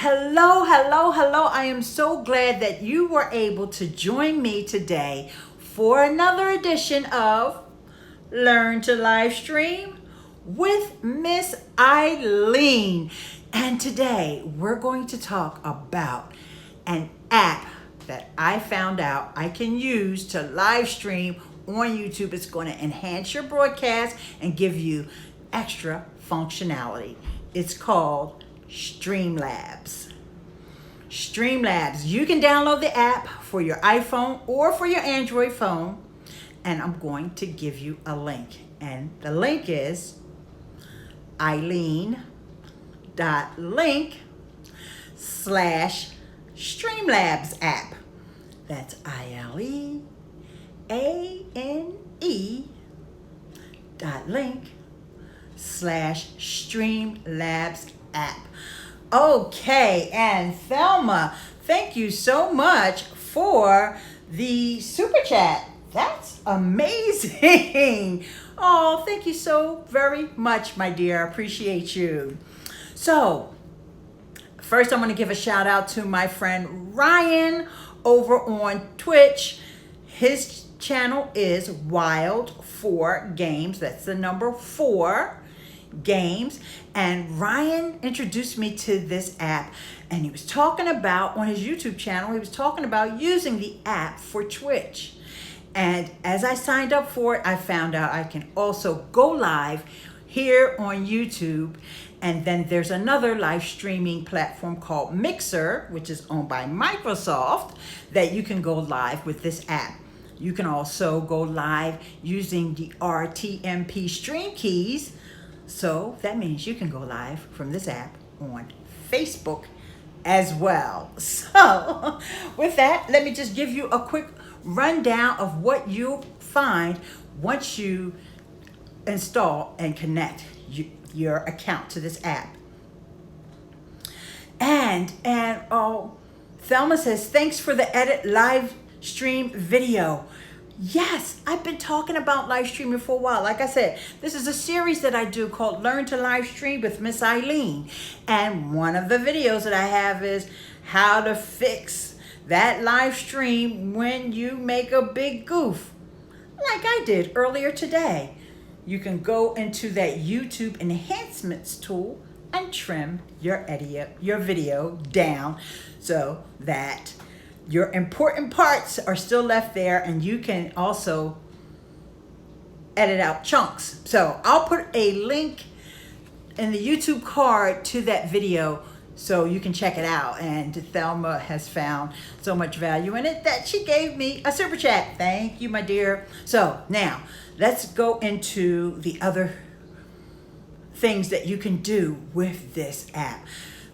Hello, hello, hello. I am so glad that you were able to join me today for another edition of Learn to Live Stream with Miss Eileen. And today we're going to talk about an app that I found out I can use to live stream on YouTube. It's going to enhance your broadcast and give you extra functionality. It's called Streamlabs. Streamlabs. You can download the app for your iPhone or for your Android phone, and I'm going to give you a link. And the link is Eileen.link/Streamlabs app. That's ILEANE.link/Streamlabs app. Okay, and Thelma, thank you so much for the super chat. That's amazing. Oh, thank you so very much, my dear. I appreciate you. So, first I'm going to give a shout out to my friend Ryan over on Twitch. His channel is Wild4Games. That's the number 4 games. And Ryan introduced me to this app, and he was talking about on his YouTube channel, he was talking about using the app for Twitch. And as I signed up for it, I found out I can also go live here on YouTube. And then there's another live streaming platform called Mixer, which is owned by Microsoft, that you can go live with this app. You can also go live using the rtmp stream keys. So that means you can go live from this app on Facebook as well. So with that, let me just give you a quick rundown of what you'll find once you install and connect your account to this app. And Thelma says, thanks for the edit live stream video. Yes, I've been talking about live streaming for a while. Like I said, this is a series that I do called Learn to Live Stream with Miss Eileen. And one of the videos that I have is how to fix that live stream when you make a big goof, like I did earlier today. You can go into that YouTube enhancements tool and trim your video down so that your important parts are still left there, and you can also edit out chunks. So I'll put a link in the YouTube card to that video so you can check it out. And Thelma has found so much value in it that she gave me a super chat. Thank you, my dear. So now let's go into the other things that you can do with this app.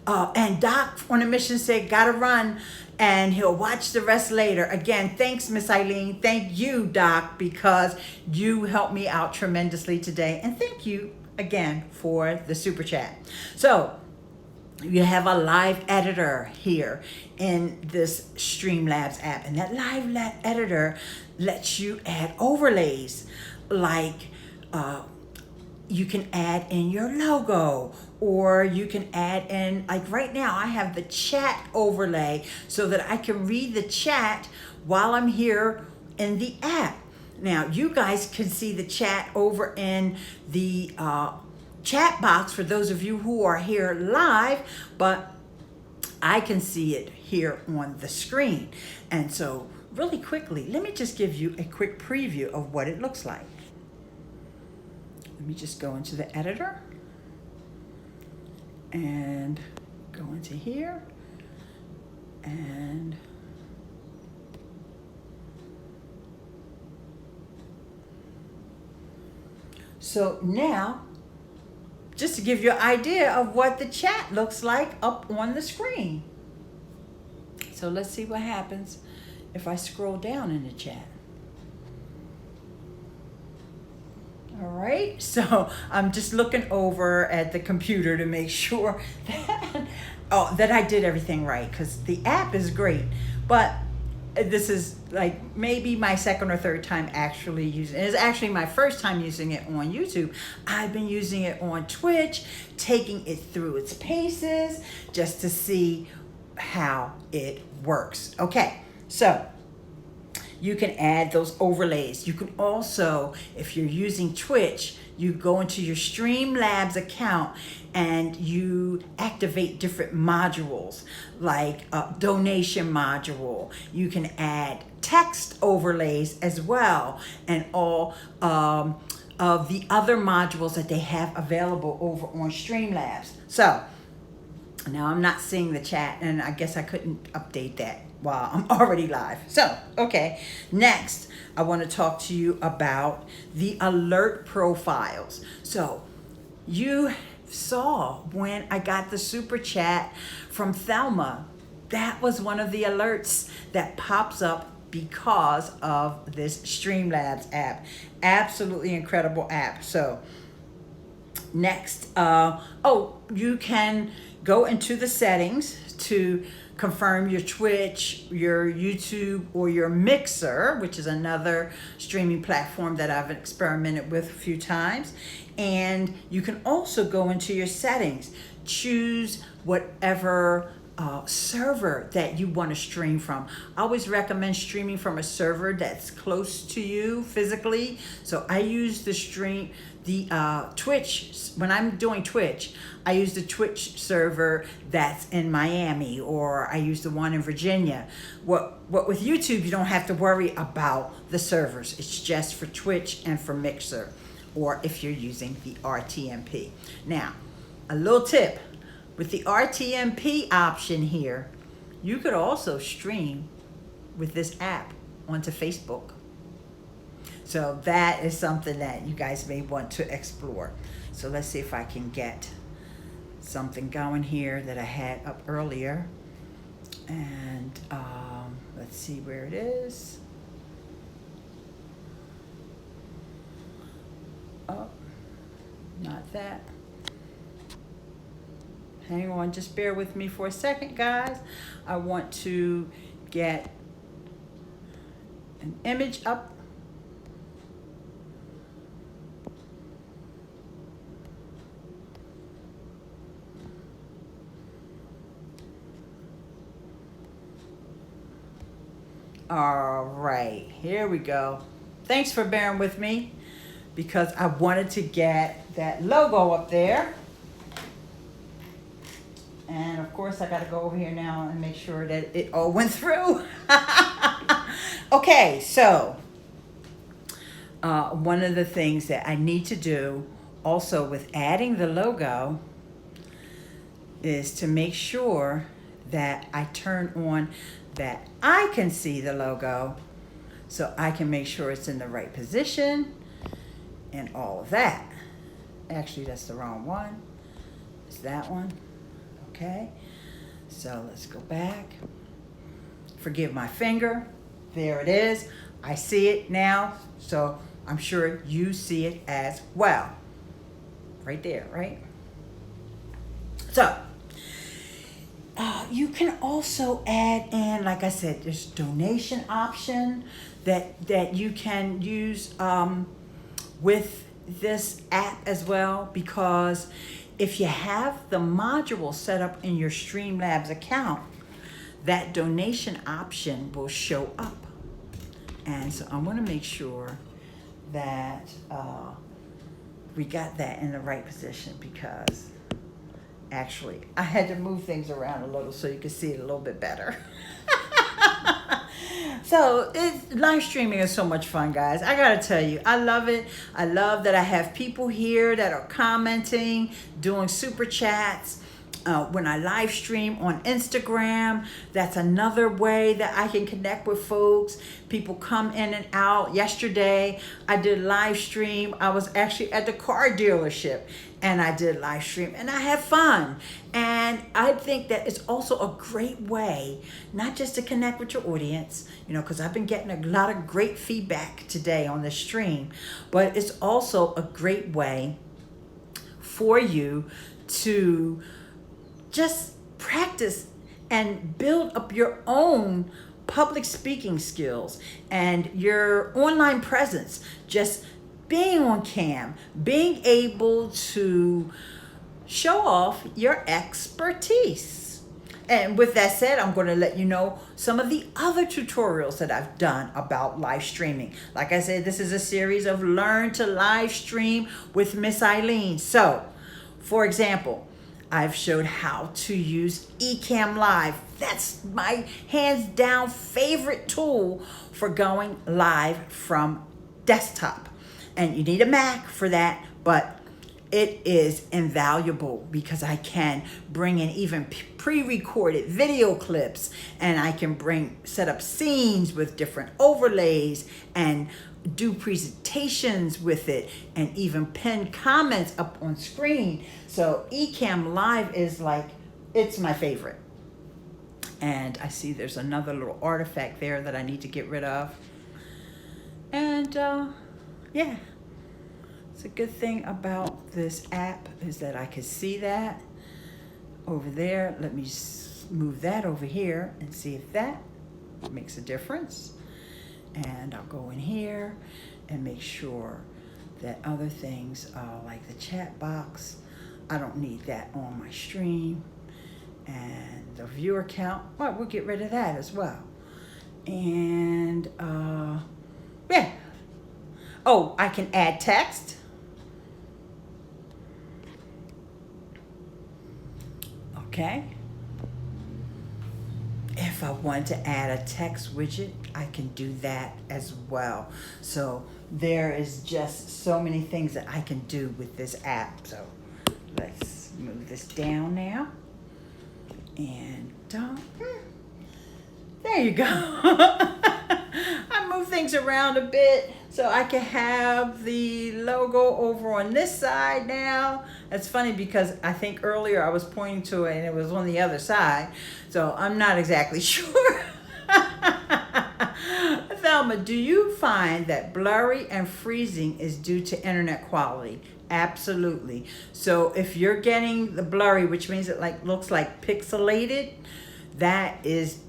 And Doc on a mission said, gotta run, and he'll watch the rest later. Again, thanks, Miss Eileen. Thank you, Doc, because you helped me out tremendously today. And thank you again for the super chat. So you have a live editor here in this Streamlabs app, and that live editor lets you add overlays like you can add in your logo, or you can add in, like right now I have the chat overlay so that I can read the chat while I'm here in the app. Now you guys can see the chat over in the chat box for those of you who are here live, but I can see it here on the screen. And so really quickly, let me just give you a quick preview of what it looks like. Let me just go into the editor and go into here, and so now just to give you an idea of what the chat looks like up on the screen. So let's see what happens if I scroll down in the chat. All right, so I'm just looking over at the computer to make sure that I did everything right, because the app is great. But this is like maybe my second or third time actually using it. It's actually my first time using it on YouTube. I've been using it on Twitch, taking it through its paces just to see how it works. Okay, so you can add those overlays. You can also, if you're using Twitch, you go into your Streamlabs account and you activate different modules like a donation module. You can add text overlays as well, and all of the other modules that they have available over on Streamlabs. So now I'm not seeing the chat, and I guess I couldn't update that while I'm already live. So, okay, next I want to talk to you about the alert profiles. So you saw when I got the super chat from Thelma, that was one of the alerts that pops up because of this Streamlabs app. Absolutely incredible app. So next, you can go into the settings to confirm your Twitch, your YouTube, or your Mixer, which is another streaming platform that I've experimented with a few times. And you can also go into your settings, choose whatever server that you want to stream from. I always recommend streaming from a server that's close to you physically. So I use the Twitch, when I'm doing Twitch, I use the Twitch server that's in Miami, or I use the one in Virginia. What with YouTube, you don't have to worry about the servers. It's just for Twitch and for Mixer, or if you're using the rtmp. Now, a little tip. With the rtmp option here, you could also stream with this app onto Facebook. So that is something that you guys may want to explore. So let's see if I can get something going here that I had up earlier. And let's see where it is. Oh, not that. Hang on, just bear with me for a second, guys. I want to get an image up. All right, here we go. Thanks for bearing with me because I wanted to get that logo up there. And of course, I got to go over here now and make sure that it all went through. Okay, so one of the things that I need to do also with adding the logo is to make sure that I turn on that I can see the logo, so I can make sure it's in the right position and all of that. Actually, that's the wrong one. It's that one. Okay, so let's go back. Forgive my finger. There it is. I see it now, so I'm sure you see it as well. Right there, right? So you can also add in, like I said, there's donation option that you can use with this app as well, because if you have the module set up in your Streamlabs account, that donation option will show up. And so I want to make sure that we got that in the right position, because actually I had to move things around a little so you can see it a little bit better. So live streaming is so much fun, guys. I gotta tell you, I love it. I love that I have people here that are commenting, doing super chats. When I live stream on Instagram, that's another way that I can connect with folks. People come in and out. Yesterday, I did live stream. I was actually at the car dealership and I did live stream and I had fun. And I think that it's also a great way, not just to connect with your audience, you know, because I've been getting a lot of great feedback today on the stream, but it's also a great way for you to just practice and build up your own public speaking skills and your online presence, just being on cam, being able to show off your expertise. And with that said, I'm going to let you know some of the other tutorials that I've done about live streaming. Like I said, this is a series of Learn to Live Stream with Miss Eileen. So, for example, I've showed how to use EcammLive. That's my hands down favorite tool for going live from desktop. And you need a Mac for that, but it is invaluable because I can bring in even pre-recorded video clips, and I can set up scenes with different overlays and do presentations with it, and even pin comments up on screen. So EcammLive is like, it's my favorite. And I see there's another little artifact there that I need to get rid of. And yeah. The good thing about this app is that I can see that over there. Let me move that over here and see if that makes a difference. And I'll go in here and make sure that other things like the chat box, I don't need that on my stream. And the viewer count, well, we'll get rid of that as well. And yeah. Oh, I can add text. Okay. If I want to add a text widget, I can do that as well. So there is just so many things that I can do with this app. So let's move this down now. And there you go. I move things around a bit so I can have the logo over on this side now. That's funny because I think earlier I was pointing to it and it was on the other side. So I'm not exactly sure. Thelma, do you find that blurry and freezing is due to internet quality? Absolutely. So if you're getting the blurry, which means it looks like pixelated, that is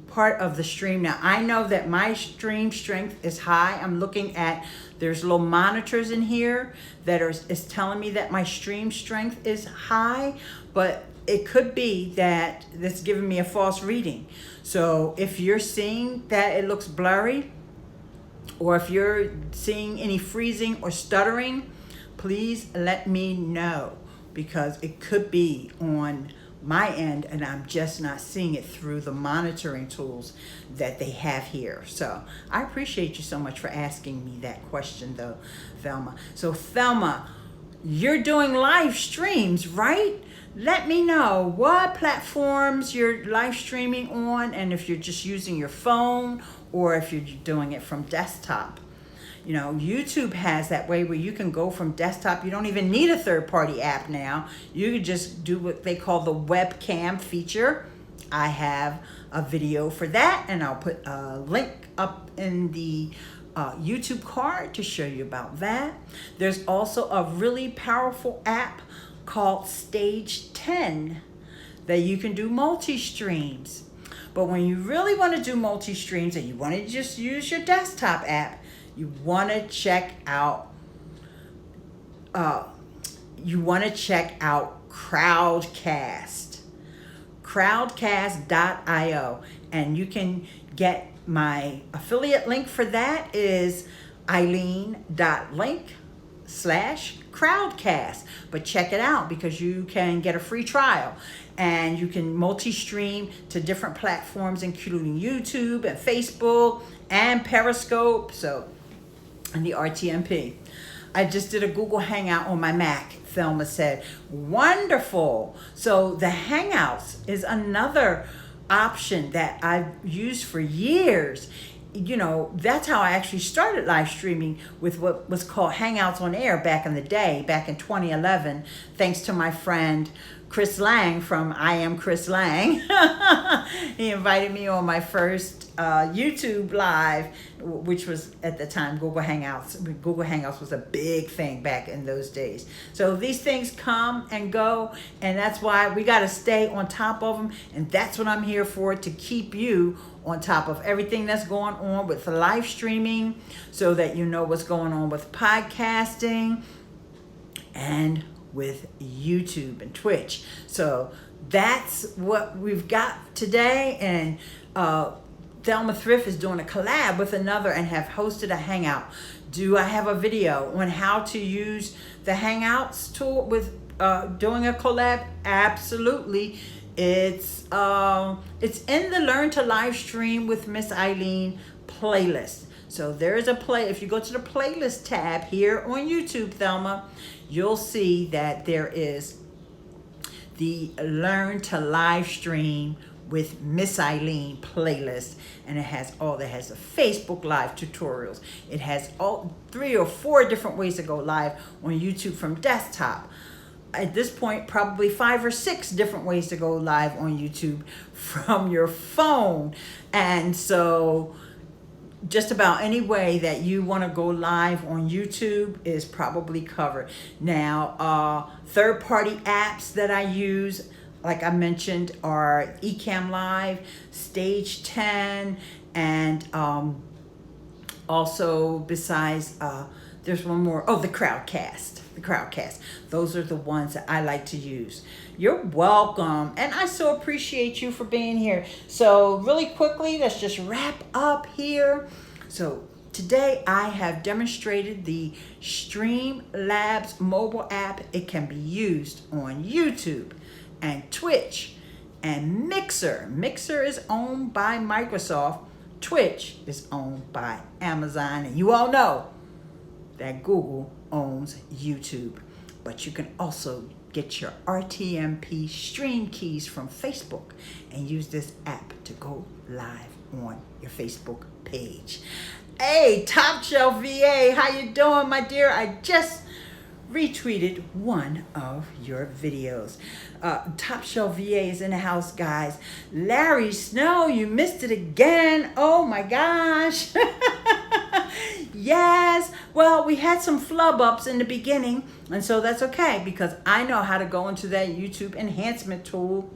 part of the stream. Now I know that my stream strength is high. I'm looking at, there's little monitors in here that is telling me that my stream strength is high, but it could be that that's giving me a false reading. So if you're seeing that it looks blurry, or if you're seeing any freezing or stuttering, please let me know, because it could be on my end and I'm just not seeing it through the monitoring tools that they have here. So I appreciate you so much for asking me that question though, Thelma. So Thelma, you're doing live streams, right? Let me know what platforms you're live streaming on, and if you're just using your phone or if you're doing it from desktop. You know, YouTube has that way where you can go from desktop. You don't even need a third-party app now. You can just do what they call the webcam feature. I have a video for that, and I'll put a link up in the YouTube card to show you about that. There's also a really powerful app called Stage 10 that you can do multi-streams. But when you really want to do multi-streams and you want to just use your desktop app, you want to check out Crowdcast, crowdcast.io, and you can get my affiliate link for that is eileen.link/crowdcast. But check it out because you can get a free trial and you can multi-stream to different platforms including YouTube and Facebook and Periscope. So, and the RTMP. I just did a Google Hangout on my Mac, Thelma said. Wonderful. So the Hangouts is another option that I've used for years. You know, that's how I actually started live streaming with what was called Hangouts on Air back in the day, back in 2011, thanks to my friend Chris Lang from I Am Chris Lang. He invited me on my first YouTube live, which was at the time Google Hangouts. Google Hangouts was a big thing back in those days. So these things come and go, and that's why we got to stay on top of them. And that's what I'm here for, to keep you on top of everything that's going on with live streaming, so that you know what's going on with podcasting and with YouTube and Twitch. So that's what we've got today. And Thelma Thrift is doing a collab with another and have hosted a hangout. Do I have a video on how to use the Hangouts tool with doing a collab? Absolutely. It's in the Learn to Live Stream with Miss Eileen playlist. So there's a if you go to the playlist tab here on YouTube, Thelma, you'll see that there is the Learn to Live Stream with Miss Eileen playlist, and it has the Facebook Live tutorials. It has 3 or 4 different ways to go live on YouTube from desktop. At this point, probably 5 or 6 different ways to go live on YouTube from your phone. And so just about any way that you want to go live on YouTube is probably covered. Now, third-party apps that I use, like I mentioned, are EcammLive, Stage 10, and also besides, there's one more. Oh, the Crowdcast. The Crowdcast. Those are the ones that I like to use. You're welcome. And I so appreciate you for being here. So really quickly, let's just wrap up here. So today I have demonstrated the Streamlabs mobile app. It can be used on YouTube and Twitch and Mixer. Mixer is owned by Microsoft. Twitch is owned by Amazon. And you all know that Google owns YouTube. But you can also get your RTMP stream keys from Facebook and use this app to go live on your Facebook page. Hey, Top Shelf VA, how you doing, my dear? I just retweeted one of your videos. Top Shelf VA is in the house, guys. Larry Snow, you missed it again. Oh my gosh. Yes, well, we had some flub ups in the beginning, and so that's okay, because I know how to go into that YouTube enhancement tool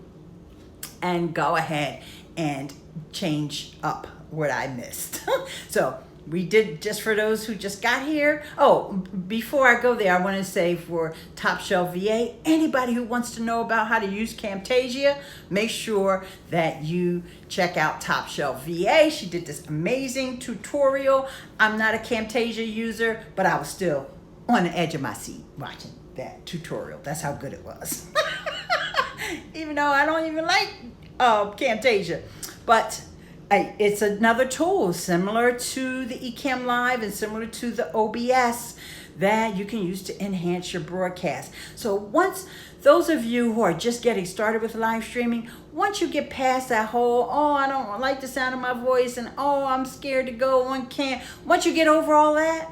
and go ahead and change up what I missed. So we did, just for those who just got here. Oh, before I go there, I want to say for Top Shelf VA, anybody who wants to know about how to use Camtasia, make sure that you check out Top Shelf VA. She did this amazing tutorial. I'm not a Camtasia user, but I was still on the edge of my seat watching that tutorial. That's how good it was. Even though I don't even like Camtasia. But it's another tool similar to the EcammLive and similar to the OBS that you can use to enhance your broadcast. So once those of you who are just getting started with live streaming, once you get past that whole, oh, I don't like the sound of my voice, and oh, I'm scared to go on cam. Once you get over all that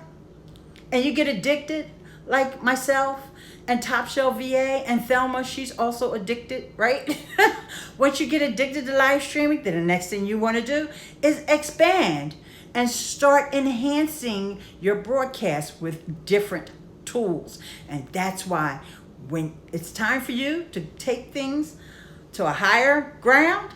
and you get addicted, like myself and Top Shelf VA and Thelma, she's also addicted, right? Once you get addicted to live streaming, then the next thing you want to do is expand and start enhancing your broadcast with different tools. And that's why when it's time for you to take things to a higher ground,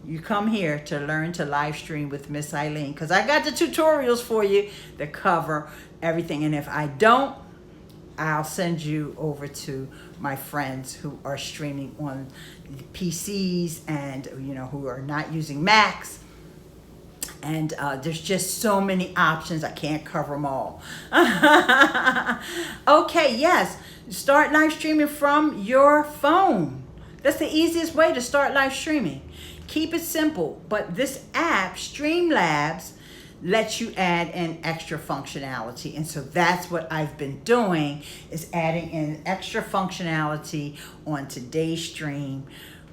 you come here to learn to live stream with Miss Eileen, because I got the tutorials for you that cover everything. And if I don't, I'll send you over to my friends who are streaming on PCs and, you know, who are not using Macs. And there's just so many options. I can't cover them all. Okay, yes. Start live streaming from your phone. That's the easiest way to start live streaming. Keep it simple. But this app, Streamlabs, lets you add in extra functionality. And so that's what I've been doing, is adding in extra functionality on today's stream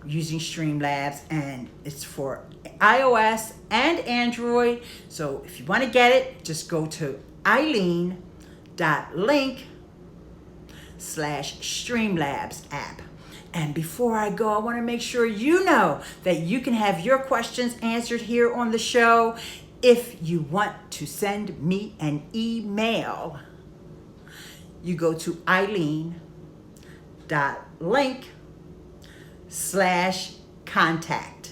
using Streamlabs, and it's for iOS and Android. So if you want to get it, just go to eileen.link/Streamlabs app. And before I go, I want to make sure you know that you can have your questions answered here on the show. If you want to send me an email, you go to ILEANE.link/contact.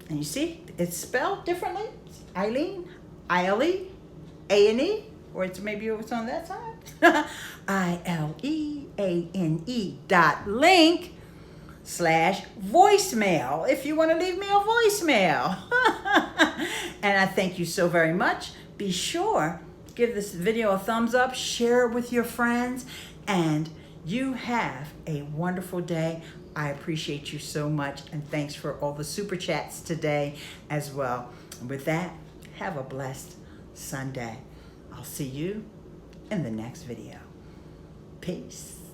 And you see, it's spelled differently. It's Eileen, ILEANE, or it's maybe it's on that side. ILEANE.link/voicemail if you want to leave me a voicemail. And I thank you so very much. Be sure, give this video a thumbs up, share it with your friends, and you have a wonderful day. I appreciate you so much, and thanks for all the super chats today as well. And with that, have a blessed Sunday. I'll see you in the next video. Peace.